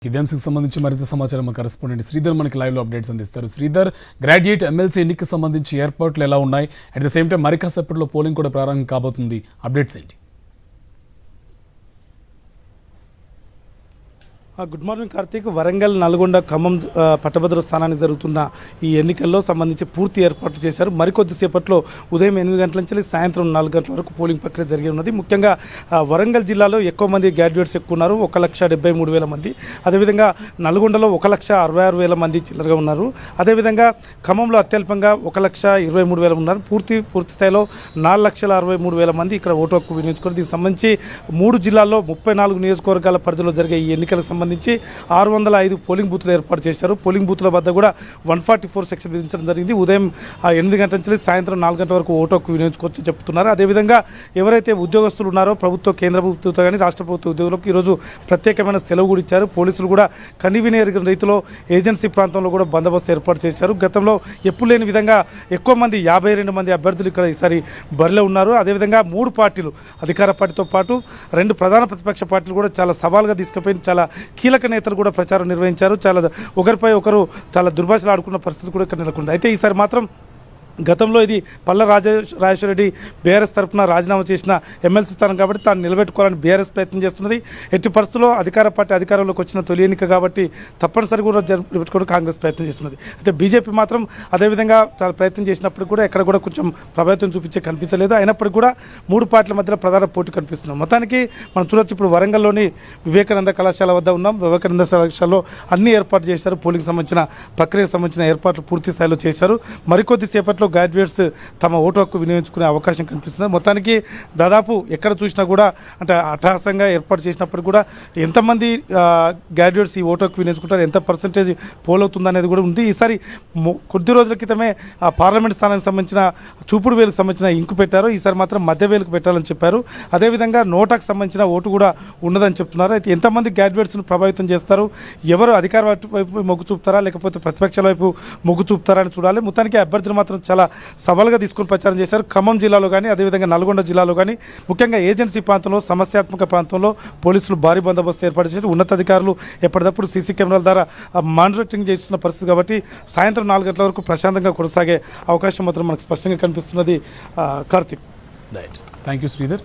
ఇదే అంశంకి సంబంధించి మరింత సమాచారం మా కరెస్పాండెంట్ శ్రీధర్ మనకి లైవ్ లో అప్డేట్స్ అందిస్తారు. శ్రీధర్, గ్రాడ్యుయేట్ ఎమ్మెల్సీ ఎన్నికకి సంబంధించి ఏర్పాట్లు ఎలా ఉన్నాయి? అట్ ద సేమ్ టైం మరి కాసేపట్లో పోలింగ్ కూడా ప్రారంభం కాబోతుంది. అప్డేట్స్ ఏంటి? Good morning Karthik. వరంగల్, నల్గొండ, ఖమ్మం పట్టభద్ర స్థానానికి జరుగుతున్న ఈ ఎన్నికల్లో సంబంధించి పూర్తి ఏర్పాట్లు చేశారు. మరికొద్దిసేపట్లో ఉదయం 8 గంటల నుంచి సాయంత్రం 4 గంటల వరకు పోలింగ్ ప్రక్రియ జరిగి ఉన్నది. ముఖ్యంగా వరంగల్ జిల్లాలో ఎక్కువ మంది గ్రాడ్యుయేట్స్ ఎక్కువ ఉన్నారు, 1,73,000 మంది. అదేవిధంగా నల్గొండలో 1,66,000 మంది చిల్లరగా ఉన్నారు. అదేవిధంగా ఖమ్మంలో అత్యల్పంగా 1,23,000 ఉన్నారు. పూర్తి స్థాయిలో 4,63,000 మంది ఇక్కడ ఓటు హక్కు వినియోగించుకున్నారు. దీనికి సంబంధించి 3 జిల్లాల్లో 34 నియోజకవర్గాల పరిధిలో జరిగే ఈ ఎన్నికలకు సంబంధించి 605 పోలింగ్ బూత్లు ఏర్పాటు చేశారు. పోలింగ్ బూత్ల వద్ద కూడా 144 సెక్షన్ విధించడం జరిగింది. ఉదయం 8 గంటల నుంచి సాయంత్రం 4 గంటల వరకు ఓటు హక్కు వినియోగించుకోవచ్చు చెప్తున్నారు. అదేవిధంగా ఎవరైతే ఉద్యోగస్తులు ఉన్నారో ప్రభుత్వ, కేంద్ర ప్రభుత్వం కానీ రాష్ట్ర ప్రభుత్వ ఉద్యోగులకు ఈరోజు ప్రత్యేకమైన సెలవు కూడా ఇచ్చారు. పోలీసులు కూడా కనివిని ఎరిగిన రీతిలో ఏజెన్సీ ప్రాంతంలో కూడా బందోబస్తు ఏర్పాటు చేశారు. గతంలో ఎప్పుడు లేని విధంగా ఎక్కువ మంది 52 మంది అభ్యర్థులు ఇక్కడ ఈసారి బరిలో ఉన్నారు. అదేవిధంగా 3 పార్టీలు, అధికార పార్టీతో పాటు 2 ప్రధాన ప్రతిపక్ష పార్టీలు కూడా చాలా సవాల్గా తీసుకుపోయి చాలా కీలక నేతలు కూడా ప్రచారం నిర్వహించారు. ఒకరిపై ఒకరు చాలా దుర్భాషలు ఆడుకున్న పరిస్థితి కూడా ఇక్కడ నెలకొంది. అయితే ఈసారి మాత్రం గతంలో ఇది పల్ల రాజేశ్వర రెడ్డి బీఆర్ఎస్ తరఫున రాజీనామా చేసిన ఎమ్మెల్సీ స్థానం కాబట్టి తాను నిలబెట్టుకోవాలని బీఆర్ఎస్ ప్రయత్నం చేస్తున్నది. ఎట్టి పరిస్థితుల్లో అధికార పార్టీ అధికారంలోకి వచ్చిన తొలి ఎన్నిక కాబట్టి తప్పనిసరిగా కూడా నిలబెట్టుకోవడం కాంగ్రెస్ ప్రయత్నం చేస్తున్నది. అయితే బీజేపీ మాత్రం అదేవిధంగా చాలా ప్రయత్నం చేసినప్పుడు కూడా ఎక్కడ కూడా కొంచెం ప్రభావితం చూపించే కనిపించలేదు. అయినప్పటికీ కూడా 3 పార్టీల మధ్యలో ప్రధాన పోటీ కనిపిస్తున్నాం. మొత్తానికి మనం చూడొచ్చు, ఇప్పుడు వరంగల్లోని వివేకానంద కళాశాల వద్ద ఉన్నాం. వివేకానంద కళాశాలలో అన్ని ఏర్పాటు చేశారు. పోలింగ్ సంబంధించిన ప్రక్రియకు సంబంధించిన ఏర్పాట్లు పూర్తి స్థాయిలో చేశారు. మరికొద్ది సేపట్లో గ్రాడ్యుయేట్స్ తమ ఓటు హక్కు వినియోగించుకునే అవకాశం కనిపిస్తుంది. మొత్తానికి దాదాపు ఎక్కడ చూసినా కూడా అంటే అట్టహాసంగా ఏర్పాటు చేసినప్పుడు కూడా ఎంతమంది గ్రాడ్యుయేట్స్ ఈ ఓటు హక్కు వినియోగించుకుంటారు, ఎంత పర్సెంటేజ్ పోల్ అవుతుంది అనేది కూడా ఉంది. ఈసారి కొద్ది రోజుల క్రితమే పార్లమెంట్ స్థానానికి సంబంధించిన చూపుడు వేలకు సంబంధించిన ఇంకు పెట్టారు. ఈసారి మాత్రం మధ్య వేలకు పెట్టాలని చెప్పారు. అదేవిధంగా నోటాకు సంబంధించిన ఓటు కూడా ఉండదని చెప్తున్నారు. అయితే ఎంతమంది గ్రాడ్యుయేట్స్ను ప్రభావితం చేస్తారు, ఎవరు అధికార వైపు మొగ్గు చూపుతారా లేకపోతే ప్రతిపక్షాల వైపు మొగ్గు చూపుతారా అని చూడాలి. మొత్తానికి అభ్యర్థులు మాత్రం చాలా సవాలుగా తీసుకుని ప్రచారం చేశారు. ఖమ్మం జిల్లాలో కానీ అదేవిధంగా నల్గొండ జిల్లాలో కానీ ముఖ్యంగా ఏజెన్సీ ప్రాంతంలో, సమస్యాత్మక ప్రాంతంలో పోలీసులు భారీ బందోబస్తు ఏర్పాటు చేశారు. ఉన్నతాధికారులు ఎప్పటికప్పుడు సీసీ కెమెరాల ద్వారా మానిటరింగ్ చేస్తున్న పరిస్థితి కాబట్టి సాయంత్రం 4 గంటల వరకు ప్రశాంతంగా కొనసాగే అవకాశం మాత్రం మనకు స్పష్టంగా కనిపిస్తున్నది. Karthik. Right, thank you Sridhar.